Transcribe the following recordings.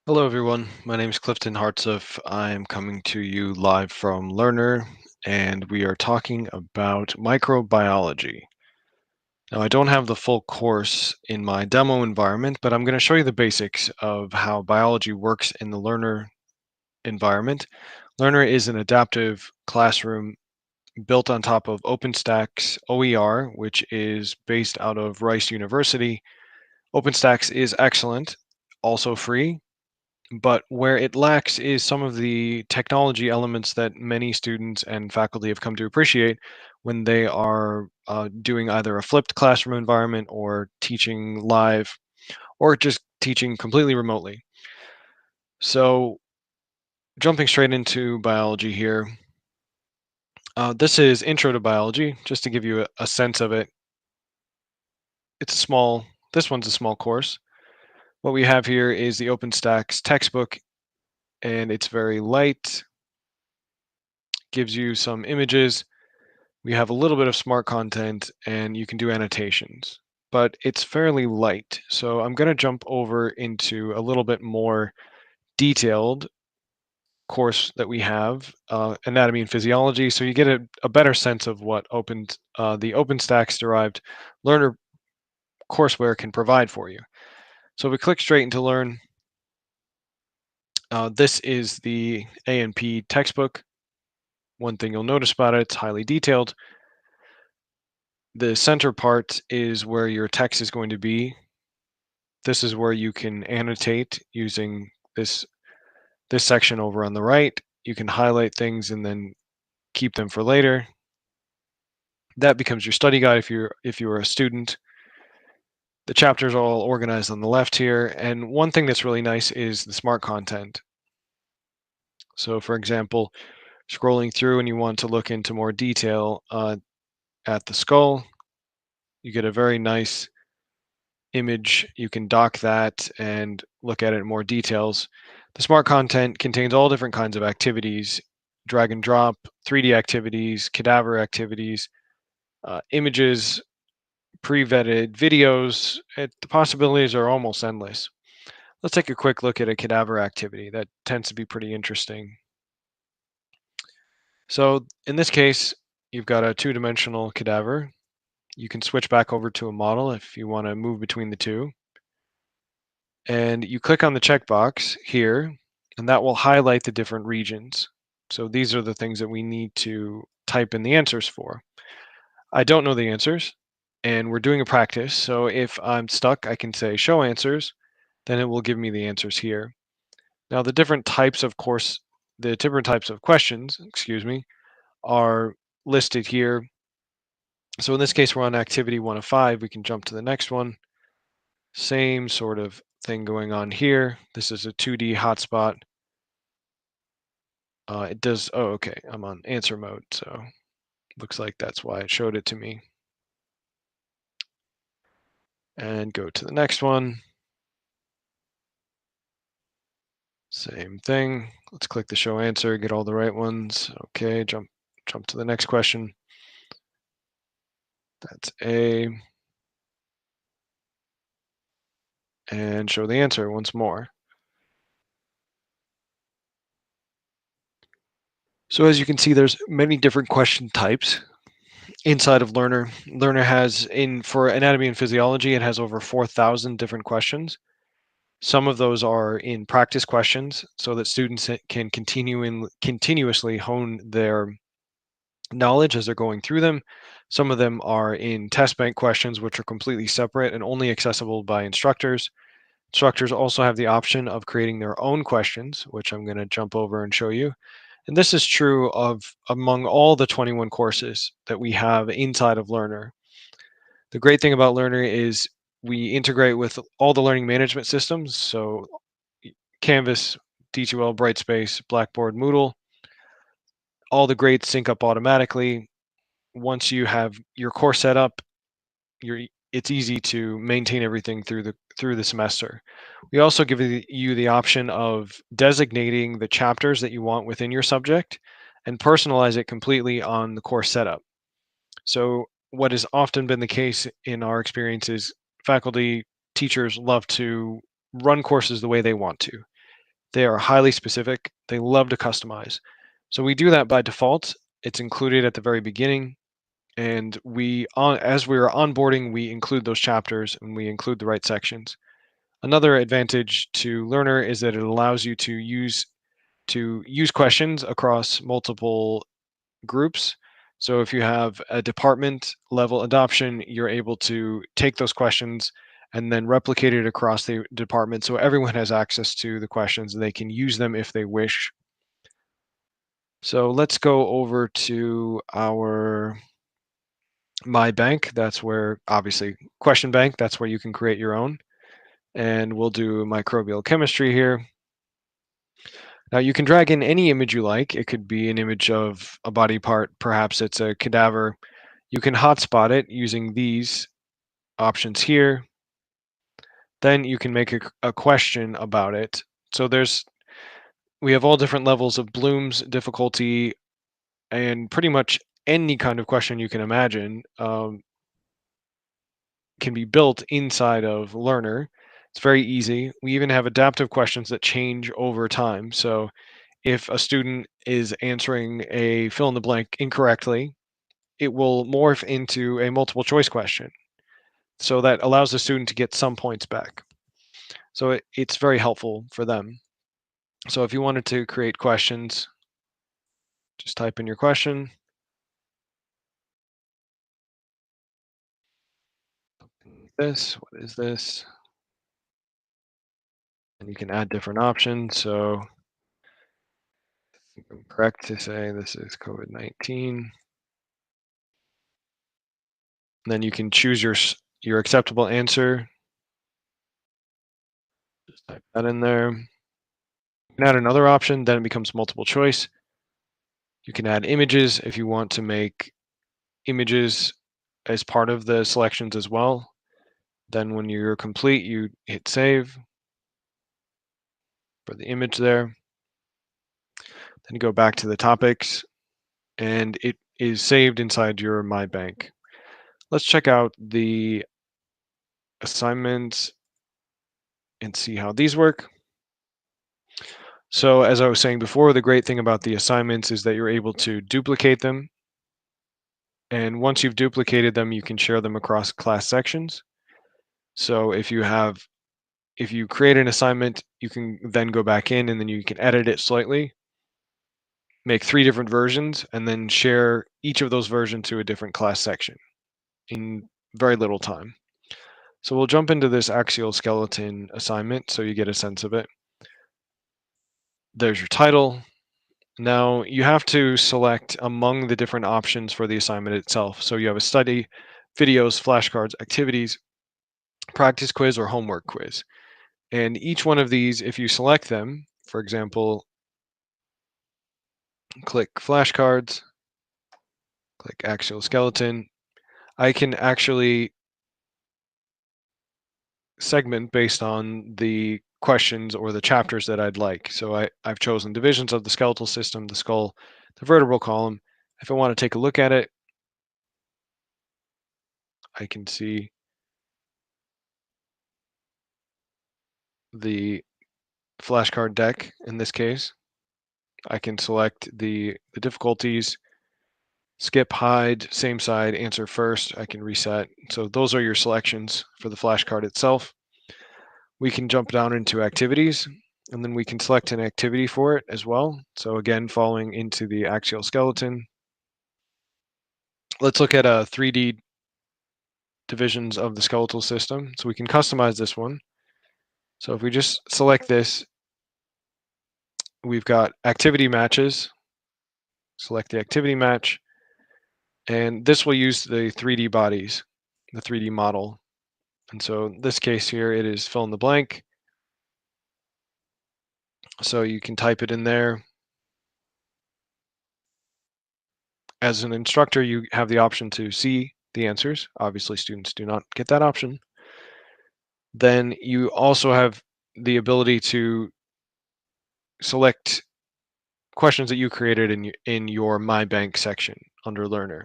Hello, everyone. My name is Clifton Hartsoff. I'm coming to you live from Lrnr, and we are talking about microbiology. Now, I don't have the full course in my demo environment, but I'm going to show you the basics of how biology works in the Lrnr environment. Lrnr is an adaptive classroom built on top of OpenStax OER, which is based out of Rice University. OpenStax is excellent, also free, but where it lacks is some of the technology elements that many students and faculty have come to appreciate when they are doing either a flipped classroom environment or teaching live or just teaching completely remotely. So, jumping straight into biology here, this is Intro to Biology, just to give you a sense of it. This one's a small course. What we have here is the OpenStax textbook, and it's very light, gives you some images. We have a little bit of smart content and you can do annotations, but it's fairly light. So I'm going to jump over into a little bit more detailed course that we have, anatomy and physiology. So you get a better sense of what the OpenStax derived Lrnr courseware can provide for you. So we click straight into Learn. This is the A&P textbook. One thing you'll notice about it, it's highly detailed. The center part is where your text is going to be. This is where you can annotate using this section over on the right. You can highlight things and then keep them for later. That becomes your study guide if you're a student. The chapters are all organized on the left here, and one thing that's really nice is the smart content. So for example, scrolling through and you want to look into more detail at the skull, you get a very nice image. You can dock that and look at it in more details. The smart content contains all different kinds of activities, drag and drop, 3D activities, cadaver activities, images, pre-vetted videos. The possibilities are almost endless. Let's take a quick look at a cadaver activity. That tends to be pretty interesting. So in this case, you've got a two-dimensional cadaver. You can switch back over to a model if you want to move between the two. And you click on the checkbox here, and that will highlight the different regions. So these are the things that we need to type in the answers for. I don't know the answers, and we're doing a practice. So if I'm stuck, I can say show answers, then it will give me the answers here. Now the different types of questions, excuse me, are listed here. So in this case, we're on activity 1 of 5. We can jump to the next one. Same sort of thing going on here. This is a 2D hotspot. It does, oh, okay, I'm on answer mode, so looks like that's why it showed it to me. And go to the next one. Same thing. Let's click the show answer, get all the right ones. Okay, jump to the next question. That's A. And show the answer once more. So as you can see, there's many different question types inside of Lrnr. Lrnr has, for anatomy and physiology, it has over 4,000 different questions. Some of those are in practice questions so that students can continuously hone their knowledge as they're going through them. Some of them are in test bank questions, which are completely separate and only accessible by instructors. Instructors also have the option of creating their own questions, which I'm going to jump over and show you. And this is true of among all the 21 courses that we have inside of Lrnr. The great thing about Lrnr is we integrate with all the learning management systems. So Canvas, D2L, Brightspace, Blackboard, Moodle, all the grades sync up automatically. Once you have your course set up, it's easy to maintain everything through the semester. We also give you the option of designating the chapters that you want within your subject and personalize it completely on the course setup. So what has often been the case in our experience is faculty, teachers love to run courses the way they want to. They are highly specific. They love to customize. So we do that by default. It's included at the very beginning. And as we are onboarding, we include those chapters and we include the right sections. Another advantage to Lrnr is that it allows you to use questions across multiple groups. So if you have a department level adoption, you're able to take those questions and then replicate it across the department so everyone has access to the questions and they can use them if they wish. So let's go over to our My Bank. That's where, obviously, question bank, that's where you can create your own. And we'll do microbial chemistry here. Now you can drag in any image you like. It could be an image of a body part, perhaps it's a cadaver. You can hotspot it using these options here. Then you can make a question about it. So we have all different levels of Bloom's difficulty and pretty much any kind of question you can imagine can be built inside of Lrnr. It's very easy. We even have adaptive questions that change over time. So if a student is answering a fill in the blank incorrectly, it will morph into a multiple choice question. So that allows the student to get some points back. So it's very helpful for them. So if you wanted to create questions, just type in your question. What is this? And you can add different options. So I'm correct to say this is COVID-19. Then you can choose your acceptable answer. Just type that in there. You can add another option, then it becomes multiple choice. You can add images if you want to make images as part of the selections as well. Then when you're complete, you hit save for the image there. Then you go back to the topics and it is saved inside your My Bank. Let's check out the assignments and see how these work. So as I was saying before, the great thing about the assignments is that you're able to duplicate them. And once you've duplicated them, you can share them across class sections. So if you create an assignment, you can then go back in and then you can edit it slightly, make 3 different versions, and then share each of those versions to a different class section in very little time. So we'll jump into this axial skeleton assignment so you get a sense of it. There's your title. Now you have to select among the different options for the assignment itself. So you have a study, videos, flashcards, activities, practice quiz, or homework quiz. And each one of these, if you select them, for example, click flashcards, click axial skeleton, I can actually segment based on the questions or the chapters that I'd like. So I've chosen divisions of the skeletal system, the skull, the vertebral column. If I want to take a look at it, I can see the flashcard deck in this case. I can select the difficulties, skip, hide, same side, answer first. I can reset. So those are your selections for the flashcard itself. We can jump down into activities, and then we can select an activity for it as well. So again, following into the axial skeleton. Let's look at 3D divisions of the skeletal system. So we can customize this one. So if we just select this, we've got activity matches. Select the activity match. And this will use the 3D bodies, the 3D model. And so in this case here, it is fill in the blank. So you can type it in there. As an instructor, you have the option to see the answers. Obviously, students do not get that option. Then you also have the ability to select questions that you created in your My Bank section under Lrnr.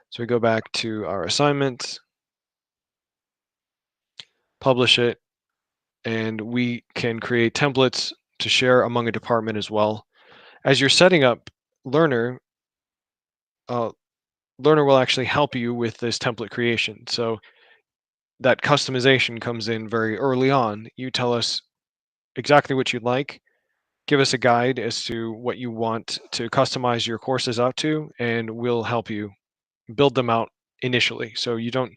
So we go back to our assignments, publish it, and we can create templates to share among a department as well. As you're setting up Learner, uh, Learner will actually help you with this template creation. So that customization comes in very early on. You tell us exactly what you'd like, give us a guide as to what you want to customize your courses out to, and we'll help you build them out initially. So you don't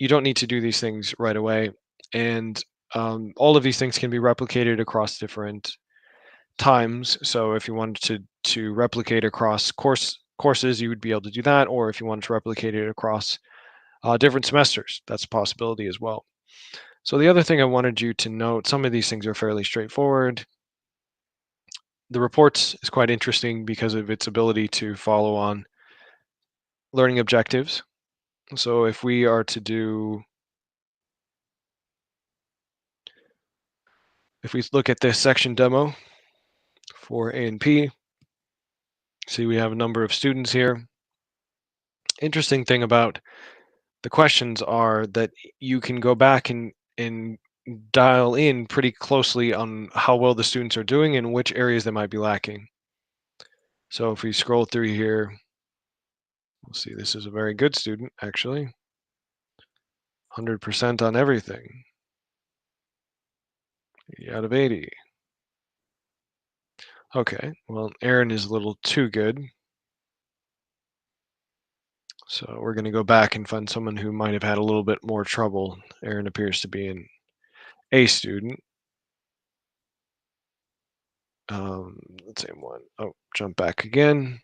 need to do these things right away, and all of these things can be replicated across different times. So if you wanted to replicate across courses, you would be able to do that, or if you wanted to replicate it across different semesters, that's a possibility as well. So the other thing I wanted you to note, some of these things are fairly straightforward. The reports is quite interesting because of its ability to follow on learning objectives. So if we are to do, if we look at this section demo for A and P, see we have a number of students here. Interesting thing about the questions are that you can go back and dial in pretty closely on how well the students are doing and which areas they might be lacking. So if we scroll through here, we'll see this is a very good student, actually. 100% on everything, 80 out of 80. Okay, well, Aaron is a little too good. So we're going to go back and find someone who might have had a little bit more trouble. Aaron appears to be an A student. Let's say one. Oh, jump back again.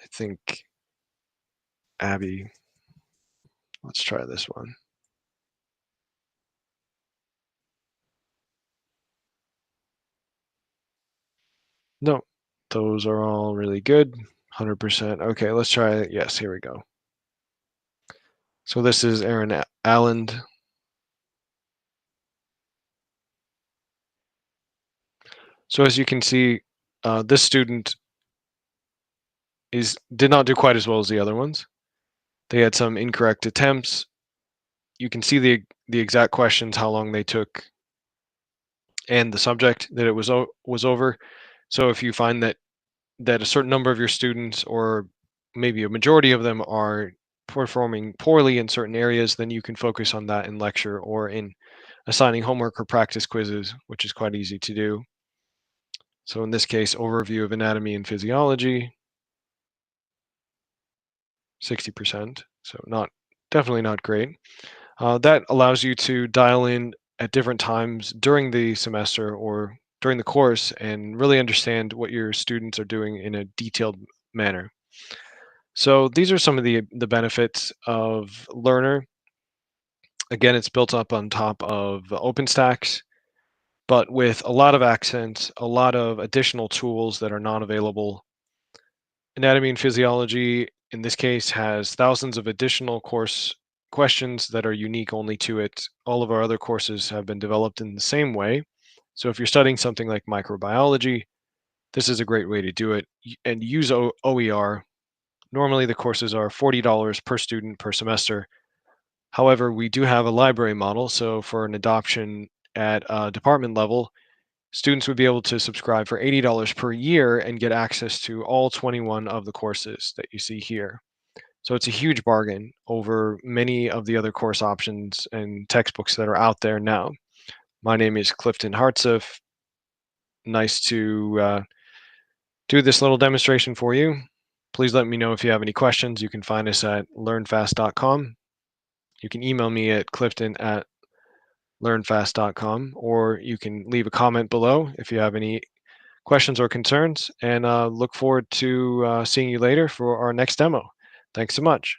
I think Abby. Let's try this one. No, those are all really good. 100%. Okay, let's try it. Yes, here we go. So this is Aaron Alland. So as you can see, this student did not do quite as well as the other ones. They had some incorrect attempts. You can see the exact questions, how long they took, and the subject that it was over. So if you find that a certain number of your students, or maybe a majority of them, are performing poorly in certain areas, then you can focus on that in lecture or in assigning homework or practice quizzes, which is quite easy to do. So in this case, overview of anatomy and physiology, 60%. So definitely not great. That allows you to dial in at different times during the semester or during the course and really understand what your students are doing in a detailed manner. So these are some of the benefits of Learner. Again, it's built up on top of OpenStax, but with a lot of accents, a lot of additional tools that are not available. Anatomy and Physiology, in this case, has thousands of additional course questions that are unique only to it. All of our other courses have been developed in the same way. So if you're studying something like microbiology, this is a great way to do it and use OER. Normally, the courses are $40 per student per semester. However, we do have a library model. So for an adoption at a department level, students would be able to subscribe for $80 per year and get access to all 21 of the courses that you see here. So it's a huge bargain over many of the other course options and textbooks that are out there now. My name is Clifton Hartsoff. Nice to do this little demonstration for you. Please let me know if you have any questions. You can find us at learnfast.com. You can email me at clifton@learnfast.com, or you can leave a comment below if you have any questions or concerns, and look forward to seeing you later for our next demo. Thanks so much.